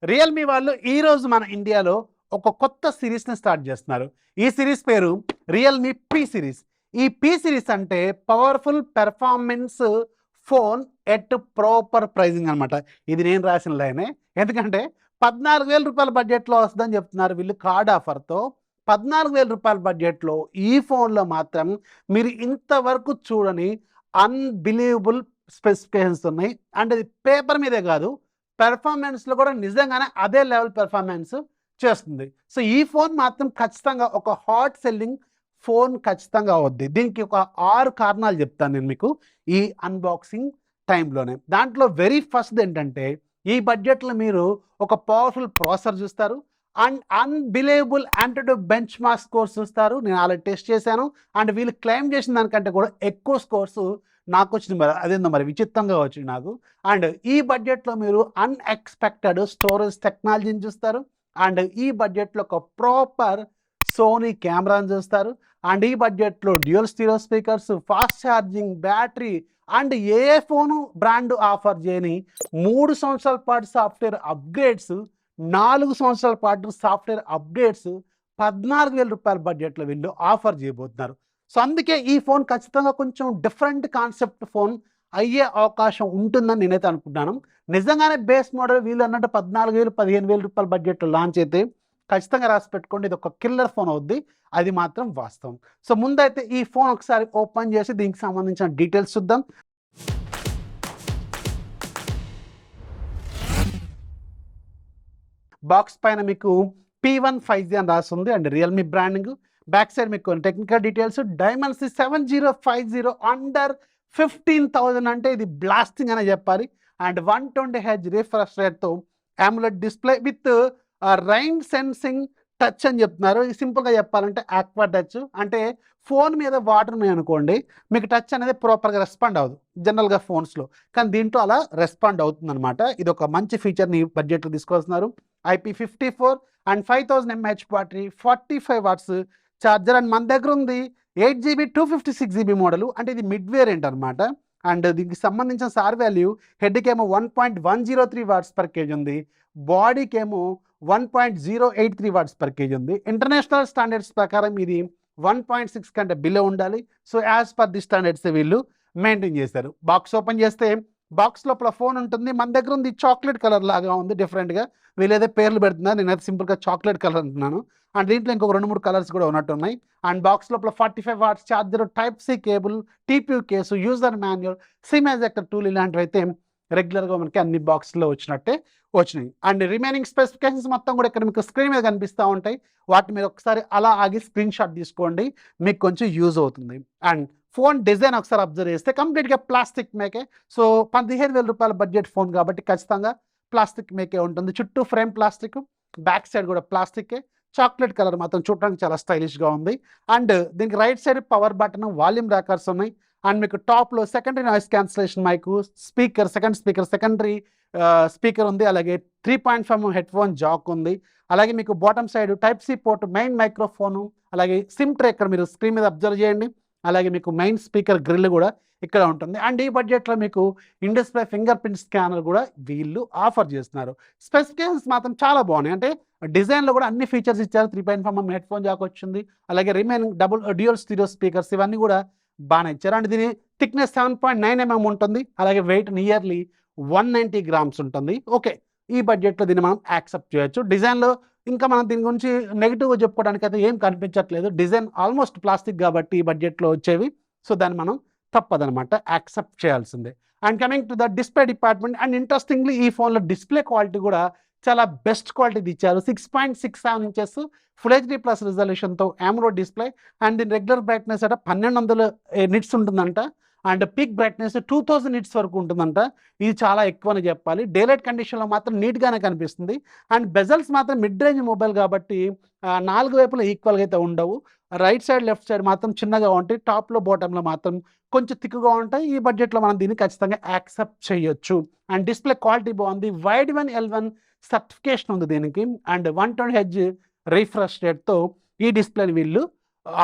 Realme వాళ్ళు ఈరోజు మన ఇండియాలో ఒక కొత్త సిరీస్ని స్టార్ట్ చేస్తున్నారు. ఈ సిరీస్ పేరు రియల్మీ పి సిరీస్. ఈ పి సిరీస్ అంటే powerful performance phone at proper pricing అనమాట. ఇది నేను రాసిన లైనే. ఎందుకంటే 14,000 రూపాయల బడ్జెట్లో వస్తుందని చెప్తున్నారు వీళ్ళు కార్డ్ ఆఫర్తో. 14,000 రూపాయల బడ్జెట్లో ఈ ఫోన్లో మాత్రం మీరు ఇంతవరకు చూడని అన్బిలీవబుల్ స్పెసిఫికేషన్స్ ఉన్నాయి. అండ్ ఇది పేపర్ మీదే కాదు, పెర్ఫార్మెన్స్లో కూడా నిజంగానే అదే లెవెల్ పెర్ఫార్మెన్స్ చేస్తుంది. సో ఈ ఫోన్ మాత్రం ఖచ్చితంగా ఒక హాట్ సెల్లింగ్ ఫోన్ ఖచ్చితంగా అవుద్ది. దీనికి ఒక 6 కారణాలు చెప్తాను నేను మీకు ఈ అన్బాక్సింగ్ టైంలోనే. దాంట్లో వెరీ ఫస్ట్ ఏంటంటే, ఈ బడ్జెట్లో మీరు ఒక పవర్ఫుల్ ప్రాసెసర్ చూస్తారు and unbelievable AnTuTu benchmark scores చూస్తారు. నేను ఆల్రెడీ టెస్ట్ చేశాను అండ్ వీళ్ళు క్లెయిమ్ చేసిన దానికంటే కూడా ఎక్కువ స్కోర్స్ నాకు వచ్చింది. మరి అదేందో మరి విచిత్రంగా వచ్చింది నాకు. అండ్ ఈ బడ్జెట్లో మీరు అన్ఎక్స్పెక్టెడ్ స్టోరేజ్ టెక్నాలజీని చూస్తారు అండ్ ఈ బడ్జెట్లో ఒక ప్రాపర్ సోనీ కెమెరాని చూస్తారు అండ్ ఈ బడ్జెట్లో dual stereo speakers, fast charging, battery and A phone brand offer చేయని 3 సంవత్సరాల పాటు సాఫ్ట్వేర్ అప్గ్రేడ్స్, 4 సంవత్సరాల పాటు సాఫ్ట్వేర్ అప్డేట్స్ 14,000 రూపాయల బడ్జెట్లో వీళ్ళు ఆఫర్ చేయబోతున్నారు. సో అందుకే ఈ ఫోన్ ఖచ్చితంగా కొంచెం డిఫరెంట్ కాన్సెప్ట్ ఫోన్ అయ్యే అవకాశం ఉంటుందని నేనైతే అనుకుంటున్నాను. నిజంగానే బేస్ మోడల్ వీళ్ళు అన్నట్టు 14,000, 15,000 రూపాయల బడ్జెట్లో లాంచ్ అయితే ఖచ్చితంగా రాసి పెట్టుకోండి, ఇది ఒక కిల్లర్ ఫోన్ అవుద్ది. అది మాత్రం వాస్తవం. సో ముందైతే ఈ ఫోన్ ఒకసారి ఓపెన్ చేసి దీనికి సంబంధించిన డీటెయిల్స్ చూద్దాం. బాక్స్ పైన మీకు P1 5G అని రాస్తుంది and Realme branding. Back side మీకు టెక్నికల్ డీటెయిల్స్. డైమెన్సిటీ 7050 అండర్ 15,000 అంటే ఇది బ్లాస్టింగ్ అనే చెప్పాలి. అండ్ 120Hz రిఫ్రెష్ రేట్తో AMOLED display with rain sensing touch అని చెప్తున్నారు. సింపుల్గా చెప్పాలంటే ఆక్వా టచ్. అంటే ఫోన్ మీద వాటర్ ఉన్నాయి అనుకోండి, మీకు టచ్ అనేది ప్రాపర్గా రెస్పాండ్ అవ్వదు జనరల్గా ఫోన్స్లో, కానీ దీంట్లో అలా రెస్పాండ్ అవుతుంది అనమాట. ఇది ఒక మంచి ఫీచర్ని బడ్జెట్లో తీసుకొస్తున్నారు. IP54 and 5000 mAh battery, 45 watts charger and మన దగ్గర ఉంది 8GB 256GB మోడల్. అంటే ఇది మిడ్ వేరియంట్ అనమాట. అండ్ దీనికి సంబంధించిన సార్ వాల్యూ హెడ్కి ఏమో 1.103 వాట్స్ పర్ కేజీ ఉంది, బాడీకి ఏమో 1.083 వాట్స్ పర్ కేజీ ఉంది. ఇంటర్నేషనల్ స్టాండర్డ్స్ ప్రకారం ఇది 1.6 కంటే బిలో ఉండాలి. So as per the standards వీళ్ళు మెయింటైన్ చేశారు. బాక్స్ ఓపెన్ చేస్తే బాక్స్ లోపల ఫోన్ ఉంటుంది. మన దగ్గర ఉంది చాక్లెట్ కలర్ లాగా ఉంది డిఫరెంట్గా. వీళ్ళైతే పేర్లు పెడుతున్నారు, నేనైతే సింపుల్గా చాక్లెట్ కలర్ అంటున్నాను. అండ్ దీంట్లో ఇంకొక 2-3 కలర్స్ కూడా ఉన్నట్టు ఉన్నాయి. అండ్ బాక్స్ లోపల 45 watts charger, Type-C cable, TPU case, user manual, SIM ejector tool ఇలాంటివి అయితే రెగ్యులర్గా మనకి అన్ని బాక్స్లో వచ్చినట్టే వచ్చినాయి. అండ్ రిమైనింగ్ స్పెసిఫికేషన్స్ మొత్తం కూడా ఇక్కడ మీకు స్క్రీన్ మీద కనిపిస్తూ ఉంటాయి. వాటిని మీరు ఒకసారి అలా ఆగి స్క్రీన్ షాట్ తీసుకోండి, మీకు కొంచెం యూజ్ అవుతుంది. అండ్ ఫోన్ డిజైన్ ఒకసారి అబ్జర్వ్ చేస్తే కంప్లీట్గా ప్లాస్టిక్ మేకే. సో 15,000 రూపాయల బడ్జెట్ ఫోన్ కాబట్టి ఖచ్చితంగా ప్లాస్టిక్ మేకే ఉంటుంది. చుట్టూ ఫ్రేమ్ ప్లాస్టిక్, బ్యాక్ సైడ్ కూడా ప్లాస్టికే. చాక్లెట్ కలర్ మాత్రం చూడడానికి చాలా స్టైలిష్గా ఉంది. అండ్ దీనికి right side power button, volume rockers ఉన్నాయి. అండ్ మీకు టాప్లో secondary noise cancellation mic, speaker, secondary speaker ఉంది. అలాగే 3.5 హెడ్ ఫోన్ జాక్ ఉంది. అలాగే మీకు bottom side Type-C port, main microphone, అలాగే సిమ్ ట్రే ఇక్కడ మీరు స్క్రీన్ మీద అబ్జర్వ్ చేయండి. అలాగే మీకు మెయిన్ స్పీకర్ గ్రిల్ కూడా ఇక్కడ ఉంటుంది. అండ్ ఈ బడ్జెట్లో మీకు in display finger print scanner కూడా వీళ్ళు ఆఫర్ చేస్తున్నారు. స్పెసిఫికేషన్స్ మాత్రం చాలా బాగున్నాయి. అంటే డిజైన్లో కూడా అన్ని ఫీచర్స్ ఇచ్చారు. 3.5 హెడ్ ఫోన్ జాక్ వచ్చింది. అలాగే రిమైనింగ్ డ్యూయల్ స్టీరియో స్పీకర్స్ ఇవన్నీ కూడా బాగానే ఇచ్చారు. అండ్ దీని థిక్నెస్ 7.9 mm ఉంటుంది. అలాగే వెయిట్ నియర్లీ 190 grams ఉంటుంది. ఓకే, ఈ బడ్జెట్లో దీన్ని మనం యాక్సెప్ట్ చేయొచ్చు. డిజైన్లో ఇంకా మనం దీని గురించి నెగిటివ్గా చెప్పుకోవడానికి అయితే ఏం కనిపించట్లేదు. డిజైన్ ఆల్మోస్ట్ ప్లాస్టిక్ కాబట్టి ఈ బడ్జెట్లో వచ్చేవి. సో దాన్ని మనం తప్పదనమాట, యాక్సెప్ట్ చేయాల్సిందే. And coming to the display department, and interestingly ఈ ఫోన్లో డిస్ప్లే క్వాలిటీ కూడా చాలా బెస్ట్ క్వాలిటీ ఇచ్చారు. 6.67 ఇంచెస్ ఫుల్ హెచ్డి ప్లస్ రిజల్యూషన్తో AMOLED డిస్ప్లే. అండ్ దీని రెగ్యులర్ బ్రైట్నెస్ అంటే 1200 నిట్స్ ఉంటుందంట. అండ్ పీక్ బ్రైట్నెస్ 2000 నిట్స్ వరకు ఉంటుందంట. ఇది చాలా ఎక్కువ అని చెప్పాలి. డేలైట్ కండిషన్లో మాత్రం నీట్గానే కనిపిస్తుంది. అండ్ బెజల్స్ మాత్రం మిడ్ రేంజ్ మొబైల్ కాబట్టి 4 వైపులా ఈక్వల్గా అయితే ఉండవు. రైట్ సైడ్, లెఫ్ట్ సైడ్ మాత్రం చిన్నగా ఉంటాయి. టాప్లో బాటంలో మాత్రం కొంచెం థిక్గా ఉంటాయి. ఈ బడ్జెట్లో మనం దీన్ని ఖచ్చితంగా యాక్సెప్ట్ చేయొచ్చు. అండ్ డిస్ప్లే క్వాలిటీ బాగుంది. వైడ్ 1L1 సర్టిఫికేషన్ ఉంది దీనికి. అండ్ 120Hz రిఫ్రెష్ రేట్తో ఈ డిస్ప్లేని వీళ్ళు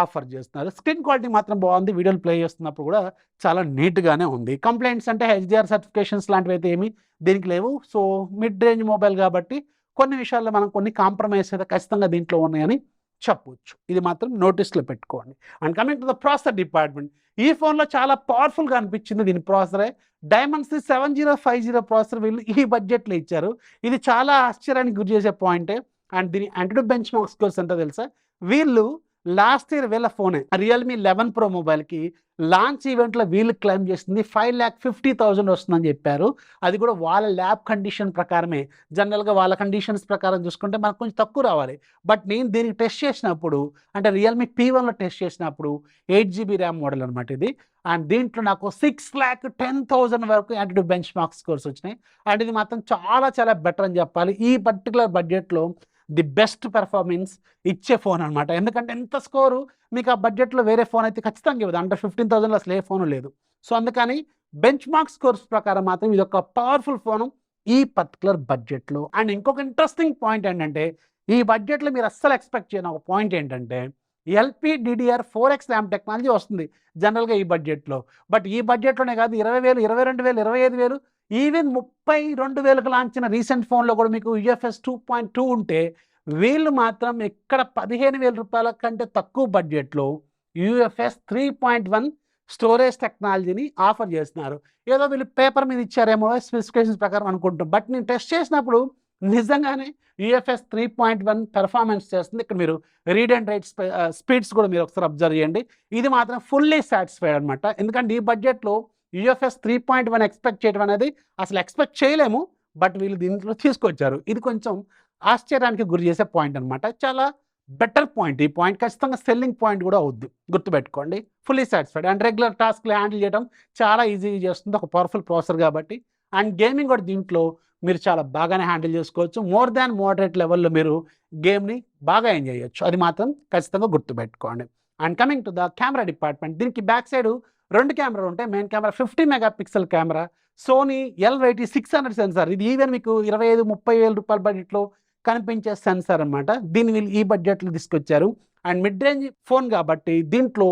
ఆఫర్ చేస్తున్నారు. స్క్రీన్ క్వాలిటీ మాత్రం బాగుంది. వీడియోలు ప్లే చేస్తున్నప్పుడు కూడా చాలా నీట్గానే ఉంది. కంప్లైంట్స్ అంటే HDR సర్టిఫికేషన్స్ లాంటివి అయితే ఏమీ దీనికి లేవు. సో మిడ్ రేంజ్ మొబైల్ కాబట్టి కొన్ని విషయాల్లో మనం కొన్ని కాంప్రమైజ్ అయితే ఖచ్చితంగా దీంట్లో ఉన్నాయని చెప్పొచ్చు. ఇది మాత్రం నోటీస్లో పెట్టుకోండి. And coming to the processor department, ఈ ఫోన్లో చాలా పవర్ఫుల్గా అనిపించింది దీని ప్రాసెసరే. డైమెన్సిటీ 7050 ప్రాసెసర్ వీళ్ళు ఈ బడ్జెట్లో ఇచ్చారు. ఇది చాలా ఆశ్చర్యానికి గురి చేసే పాయింటే. అండ్ దీని యాంటిట్యూడ్ బెంచ్ మార్క్ స్కోర్స్ ఎంతో తెలుసా, వీళ్ళు లాస్ట్ ఇయర్ వీళ్ళ ఫోనే రియల్మీ 11 ప్రో మొబైల్కి లాంచ్ ఈవెంట్లో వీళ్ళు క్లెయిమ్ చేసింది 5,50,000 వస్తుందని చెప్పారు. అది కూడా వాళ్ళ ల్యాబ్ కండిషన్ ప్రకారమే. జనరల్గా వాళ్ళ కండిషన్స్ ప్రకారం చూసుకుంటే మనకు కొంచెం తక్కువ రావాలి. బట్ నేను దీనికి టెస్ట్ చేసినప్పుడు, అంటే రియల్మీ P1లో టెస్ట్ చేసినప్పుడు 8GB ర్యామ్ మోడల్ అనమాట ఇది. అండ్ దీంట్లో నాకు 6,10,000 వరకు యాంటిట్యూడ్ బెంచ్ మార్క్ స్కోర్స్ వచ్చినాయి. అండ్ ఇది మాత్రం చాలా చాలా బెటర్ అని చెప్పాలి. ఈ పర్టికులర్ బడ్జెట్లో ది బెస్ట్ పెర్ఫార్మెన్స్ ఇచ్చే ఫోన్ అనమాట. ఎందుకంటే ఎంత స్కోరు మీకు ఆ బడ్జెట్లో వేరే ఫోన్ అయితే ఖచ్చితంగా ఇవ్వదు. అండర్ 15,000లో అసలు ఏ ఫోను లేదు. సో అందుకని బెంచ్ మార్క్ స్కోర్స్ ప్రకారం మాత్రం ఇది ఒక పవర్ఫుల్ ఫోను ఈ పర్టికులర్ బడ్జెట్లో. అండ్ ఇంకొక ఇంట్రెస్టింగ్ పాయింట్ ఏంటంటే, ఈ బడ్జెట్లో మీరు అస్సలు ఎక్స్పెక్ట్ చేయని ఒక పాయింట్ ఏంటంటే, LPDDR4X ర్యామ్ టెక్నాలజీ వస్తుంది జనరల్గా ఈ బడ్జెట్లో. బట్ ఈ బడ్జెట్లోనే కాదు, 20,000, 22,000, 25,000, ఈవెన్ 32,000కు లాంచిన రీసెంట్ ఫోన్లో కూడా మీకు UFS 2.2 ఉంటే, వీళ్ళు మాత్రం ఇక్కడ 15,000 రూపాయల కంటే తక్కువ బడ్జెట్లో UFS 3.1 స్టోరేజ్ టెక్నాలజీని ఆఫర్ చేస్తున్నారు. ఏదో వీళ్ళు పేపర్ మీద ఇచ్చారేమో స్పెసిఫికేషన్స్ ప్రకారం అనుకుంటాం. బట్ నేను టెస్ట్ చేసినప్పుడు నిజంగానే UFS 3.1 పెర్ఫార్మెన్స్ చేస్తుంది. ఇక్కడ మీరు రీడ్ అండ్ రైట్ స్పీడ్స్ కూడా మీరు ఒకసారి అబ్జర్వ్ చేయండి. ఇది మాత్రం ఫుల్లీ సాటిస్ఫైడ్ అనమాట. ఎందుకంటే ఈ బడ్జెట్లో UFS 3.1 ఎక్స్పెక్ట్ చేయడం అనేది అసలు ఎక్స్పెక్ట్ చేయలేము. బట్ వీళ్ళు దీంట్లో తీసుకొచ్చారు. ఇది కొంచెం ఆశ్చర్యానికి గురి చేసే పాయింట్ అనమాట. చాలా బెటర్ పాయింట్. ఈ పాయింట్ ఖచ్చితంగా సెల్లింగ్ పాయింట్ కూడా అవుద్ది, గుర్తుపెట్టుకోండి. Fully satisfied. అండ్ రెగ్యులర్ టాస్క్లు హ్యాండిల్ చేయడం చాలా ఈజీగా చేస్తుంది, ఒక పవర్ఫుల్ ప్రాసెసర్ కాబట్టి. అండ్ గేమింగ్ కూడా దీంట్లో మీరు చాలా బాగానే హ్యాండిల్ చేసుకోవచ్చు. మోర్ దాన్ మోడరేట్ లెవెల్లో మీరు గేమ్ని బాగా ఎంజాయ్ చేయొచ్చు. అది మాత్రం ఖచ్చితంగా గుర్తుపెట్టుకోండి. And coming to the camera department, దీనికి బ్యాక్ సైడ్ 2 కెమెరాలు ఉంటాయి. Main camera 50 megapixel camera, Sony LYT 600 sensor. ఇది ఈవెన్ మీకు 25,000-30,000 రూపాయల బడ్జెట్లో కనిపించే సెన్సార్ అనమాట. దీన్ని వీళ్ళు ఈ బడ్జెట్లో తీసుకొచ్చారు. అండ్ మిడ్ రేంజ్ ఫోన్ కాబట్టి దీంట్లో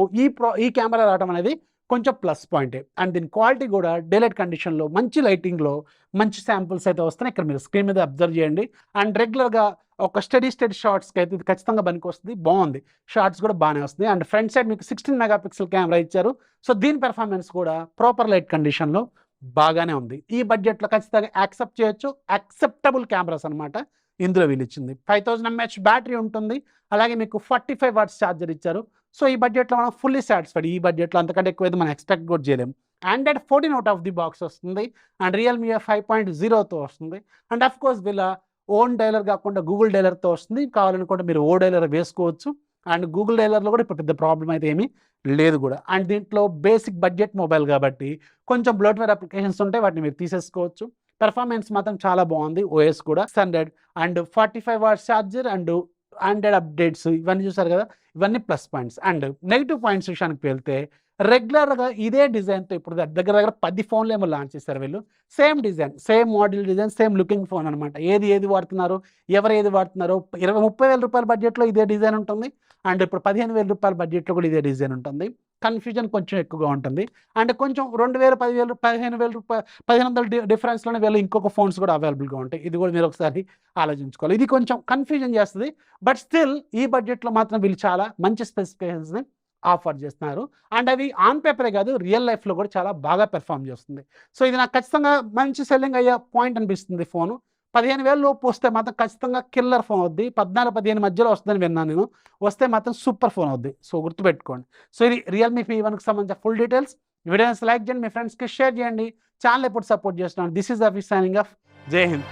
ఈ కెమెరా రావడం అనేది కొంచెం ప్లస్ పాయింటే. అండ్ దీని క్వాలిటీ కూడా డేలైట్ కండిషన్లో మంచి లైటింగ్లో మంచి శాంపుల్స్ అయితే వస్తున్నాయి. ఇక్కడ మీరు స్క్రీన్ మీద అబ్జర్వ్ చేయండి. అండ్ రెగ్యులర్గా ఒక స్టడీ షార్ట్స్కి అయితే ఇది ఖచ్చితంగా పనికి వస్తుంది. బాగుంది, షార్ట్స్ కూడా బాగానే వస్తుంది. అండ్ ఫ్రంట్ సైడ్ మీకు 16 మెగాపిక్సెల్ కెమెరా ఇచ్చారు. సో దీని పెర్ఫార్మెన్స్ కూడా ప్రాపర్ లైట్ కండిషన్లో బాగానే ఉంది. ఈ బడ్జెట్లో ఖచ్చితంగా యాక్సెప్ట్ చేయొచ్చు. యాక్సెప్టబుల్ కెమెరాస్ అనమాట ఇందులో వీళ్ళు ఇచ్చింది. 5000 mAh బ్యాటరీ ఉంటుంది. అలాగే మీకు 45 వాట్స్ ఛార్జర్ ఇచ్చారు. సో ఈ బడ్జెట్లో మనం ఫుల్లీ సాటిస్ఫైడ్. ఈ బడ్జెట్లో అంతకంటే ఎక్కువ అయితే మనం ఎక్స్పెక్ట్ కూడా చేయలేము. Android 14 out of the box వస్తుంది. అండ్ Realme 5.0తో వస్తుంది. అండ్ అఫ్ కోర్స్ వీళ్ళ ఓన్ డైలర్ కాకుండా గూగుల్ డైలర్తో వస్తుంది. కావాలనుకుంటే మీరు ఓ డైలర్ వేసుకోవచ్చు. అండ్ గూగుల్ డైలర్లో కూడా ఇప్పుడు పెద్ద ప్రాబ్లం అయితే ఏమీ లేదు కూడా. అండ్ దీంట్లో బేసిక్ బడ్జెట్ మొబైల్ కాబట్టి కొంచెం బ్లోట్వేర్ అప్లికేషన్స్ ఉంటాయి, వాటిని మీరు తీసేసుకోవచ్చు. పెర్ఫార్మెన్స్ మాత్రం చాలా బాగుంది. OS కూడా 100 and 45 watts charger and Android updates ఇవన్నీ చూసారు కదా, ఇవన్నీ plus points. And negative points విషయానికి వెళ్తే, రెగ్యులర్గా ఇదే డిజైన్తో ఇప్పుడు దగ్గర 10 ఫోన్లు ఏమో లాంచ్ చేశారు వీళ్ళు. Same design, same model design, same looking phone అనమాట. ఏది వాడుతున్నారు, ఎవరు ఏది వాడుతున్నారు. 20,000-30,000 రూపాయల బడ్జెట్లో ఇదే డిజైన్ ఉంటుంది. అండ్ ఇప్పుడు 15,000 రూపాయల బడ్జెట్లో కూడా ఇదే డిజైన్ ఉంటుంది. కన్ఫ్యూజన్ కొంచెం ఎక్కువగా ఉంటుంది. అండ్ కొంచెం 2,000, 10,000, 15,000 రూపాయలు, 1,500 డిఫరెన్స్లోనే వీళ్ళు ఇంకొక ఫోన్స్ కూడా అవైలబుల్గా ఉంటాయి. ఇది కూడా మీరు ఒకసారి ఆలోచించుకోవాలి. ఇది కొంచెం కన్ఫ్యూజన్ చేస్తుంది. బట్ స్టిల్ ఈ బడ్జెట్లో మాత్రం వీళ్ళు చాలా మంచి స్పెసిఫికేషన్స్ని ఆఫర్ చేస్తున్నారు. అండ్ అవి ఆన్ పేపరే కాదు, రియల్ లైఫ్లో కూడా చాలా బాగా పెర్ఫామ్ చేస్తుంది. సో ఇది నాకు ఖచ్చితంగా మంచి సెల్లింగ్ అయ్యే పాయింట్ అనిపిస్తుంది. ఫోను 15,000 లోపు వస్తే మాత్రం ఖచ్చితంగా కిల్లర్ ఫోన్ అవుద్ది. 14-15 మధ్యలో వస్తుందని విన్నాను నేను. వస్తే మాత్రం సూపర్ ఫోన్ అవుద్ది. సో గుర్తుపెట్టుకోండి. సో ఇది Realme P1కి సంబంధించిన ఫుల్ డీటెయిల్స్. వీడియోస్ లైక్ చేయండి, మీ ఫ్రెండ్స్కి షేర్ చేయండి. ఛానల్ ఎప్పుడు సపోర్ట్ చేస్తున్నాను. దిస్ ఈజ్ అఫీ సైనింగ్ ఆఫ్. జై హింద్.